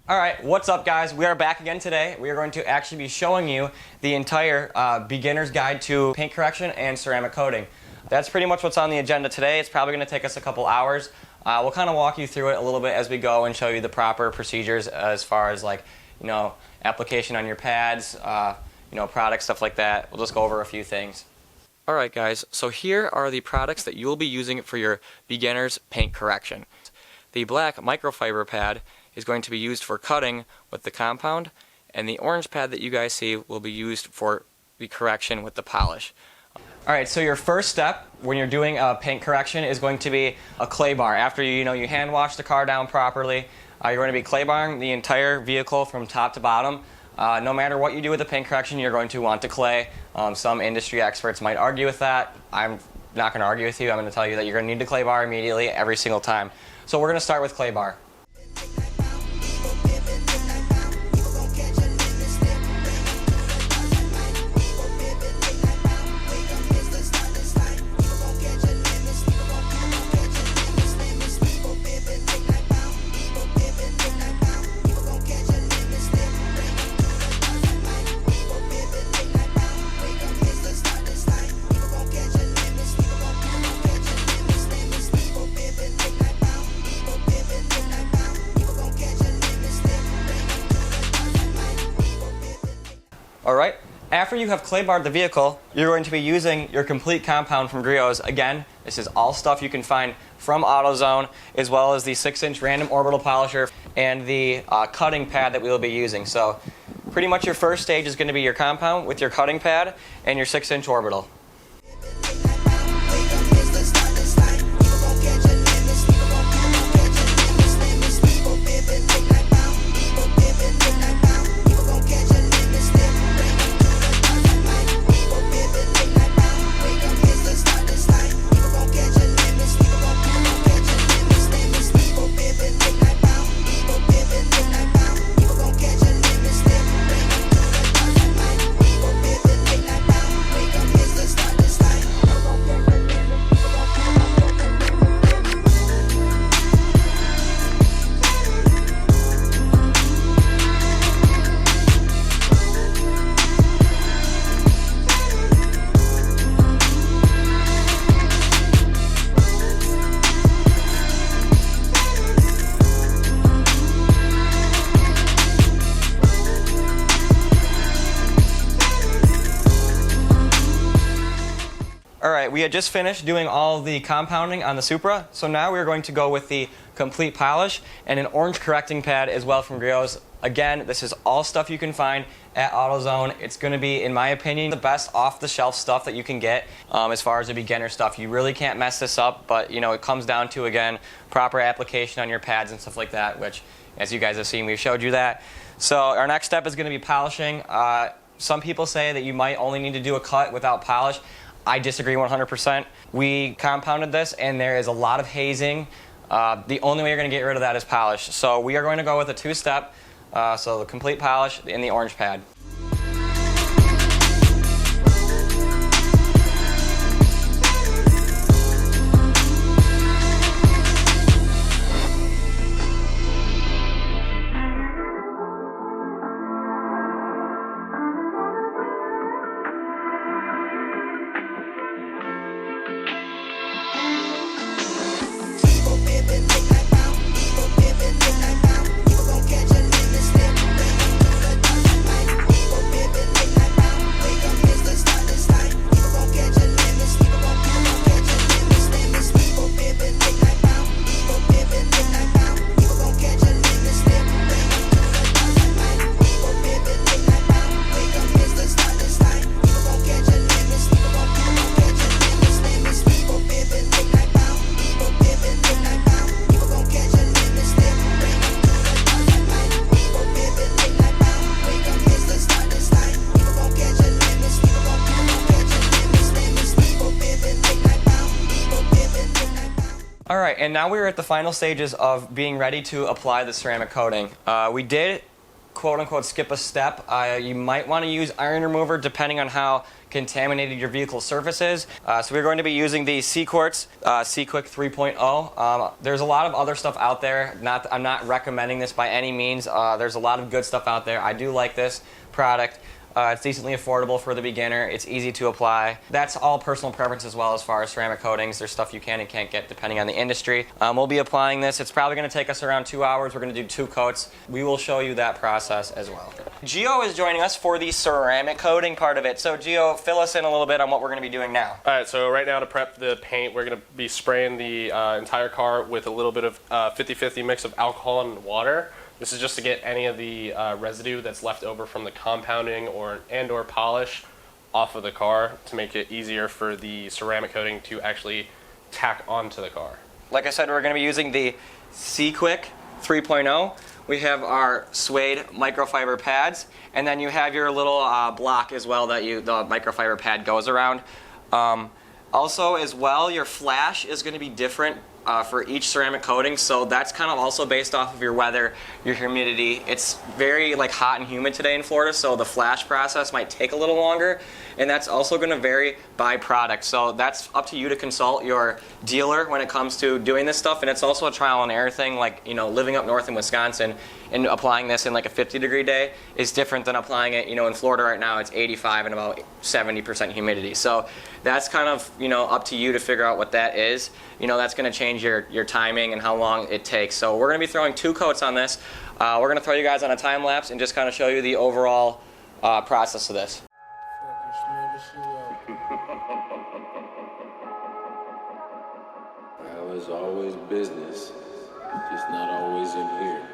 Alright, what's up guys? We are back again today. We are going to actually be showing you the entire beginner's guide to paint correction and ceramic coating. That's pretty much what's on the agenda today. It's probably going to take us a couple hours. We'll kind of walk you through it a little bit as we go and show you the proper procedures as far as application on your pads, products, stuff like that. We'll just go over a few things. Alright guys, so here are the products that you will be using for your beginner's paint correction. The black microfiber pad is going to be used for cutting with the compound, and the orange pad that you guys see will be used for the correction with the polish. Alright, so your first step when you're doing a paint correction is going to be a clay bar. After you hand wash the car down properly, you're going to be clay barring the entire vehicle from top to bottom. No matter what you do with the paint correction, you're going to want to clay. Some industry experts might argue with that. I'm not going to argue with you. I'm going to tell you that you're going to need to clay bar immediately every single time. So we're going to start with clay bar. Alright, after you have clay barred the vehicle, you're going to be using your complete compound from Griot's. Again, this is all stuff you can find from AutoZone, as well as the 6-inch random orbital polisher and the cutting pad that we will be using. So pretty much your first stage is going to be your compound with your cutting pad and your 6-inch orbital. Alright, we had just finished doing all the compounding on the Supra, so now we're going to go with the complete polish and an orange correcting pad as well from Griot's. Again, this is all stuff you can find at AutoZone. It's going to be, in my opinion, the best off-the-shelf stuff that you can get as far as the beginner stuff. You really can't mess this up, but it comes down to, again, proper application on your pads and stuff like that, which, as you guys have seen, we've showed you that. So our next step is going to be polishing. Some people say that you might only need to do a cut without polish. I disagree 100%. We compounded this and there is a lot of hazing. The only way you're going to get rid of that is polish. So we are going to go with a two-step, so the complete polish and the orange pad. Alright, and now we're at the final stages of being ready to apply the ceramic coating. We did quote-unquote skip a step, you might want to use iron remover depending on how contaminated your vehicle surface is. So we're going to be using the C-Quartz C-Quick 3.0. There's a lot of other stuff out there. I'm not recommending this by any means. There's a lot of good stuff out there. I do like this product. It's decently affordable for the beginner. It's easy to apply. That's all personal preference as well as far as ceramic coatings. There's stuff you can and can't get depending on the industry. We'll be applying this. It's probably going to take us around 2 hours. We're going to do 2 coats. We will show you that process as well. Gio is joining us for the ceramic coating part of it. So Gio, fill us in a little bit on what we're going to be doing now. All right, so right now to prep the paint, we're going to be spraying the entire car with a little bit of 50-50 mix of alcohol and water. This is just to get any of the residue that's left over from the compounding or polish off of the car to make it easier for the ceramic coating to actually tack onto the car. Like I said, we're going to be using the C-Quick 3.0. We have our suede microfiber pads, and then you have your little block as well that the microfiber pad goes around. Also, as well, your flash is going to be different for each ceramic coating, so that's kind of also based off of your weather, your humidity. It's very hot and humid today in Florida, so the flash process might take a little longer, and that's also going to vary by product. So that's up to you to consult your dealer when it comes to doing this stuff, and it's also a trial and error thing. Living up north in Wisconsin and applying this in a 50-degree day is different than applying it, in Florida right now. It's 85 and about 70% humidity. So that's kind of, up to you to figure out what that is. That's going to change your timing and how long it takes. So we're going to be throwing 2 coats on this. We're going to throw you guys on a time lapse and just kind of show you the overall process of this. Well, it's always business, just not always in here.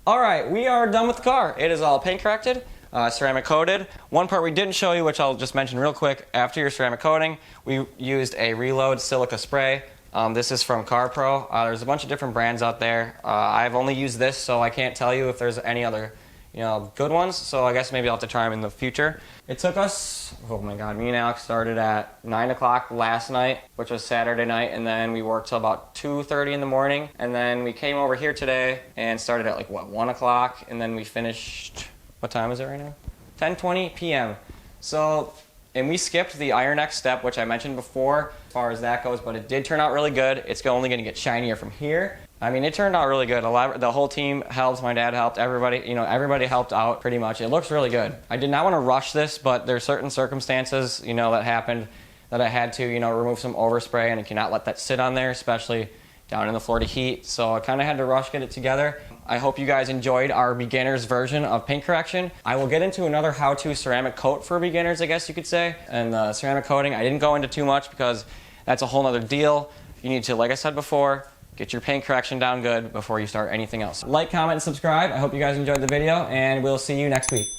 Alright, we are done with the car. It is all paint corrected, ceramic coated. One part we didn't show you, which I'll just mention real quick, after your ceramic coating, we used a Reload silica spray. This is from CarPro. There's a bunch of different brands out there. I've only used this, so I can't tell you if there's any other good ones, so I guess maybe I'll have to try them in the future. It took us, oh my god, me and Alex started at 9 o'clock last night, which was Saturday night, and then we worked till about 2:30 in the morning, and then we came over here today and started at 1 o'clock, and then we finished, what time is it right now? 10:20 p.m. So, and we skipped the iron X step, which I mentioned before, as far as that goes, but it did turn out really good. It's only going to get shinier from here. I mean, it turned out really good. The whole team helped. My dad helped. Everybody, everybody helped out pretty much. It looks really good. I did not want to rush this, but there's certain circumstances, that happened that I had to, remove some overspray, and I cannot let that sit on there, especially down in the Florida heat. So I kind of had to rush get it together. I hope you guys enjoyed our beginner's version of paint correction. I will get into another how-to ceramic coat for beginners, I guess you could say. And the ceramic coating, I didn't go into too much because that's a whole other deal. You need to, like I said before, get your paint correction down good before you start anything else. Like, comment, and subscribe. I hope you guys enjoyed the video, and we'll see you next week.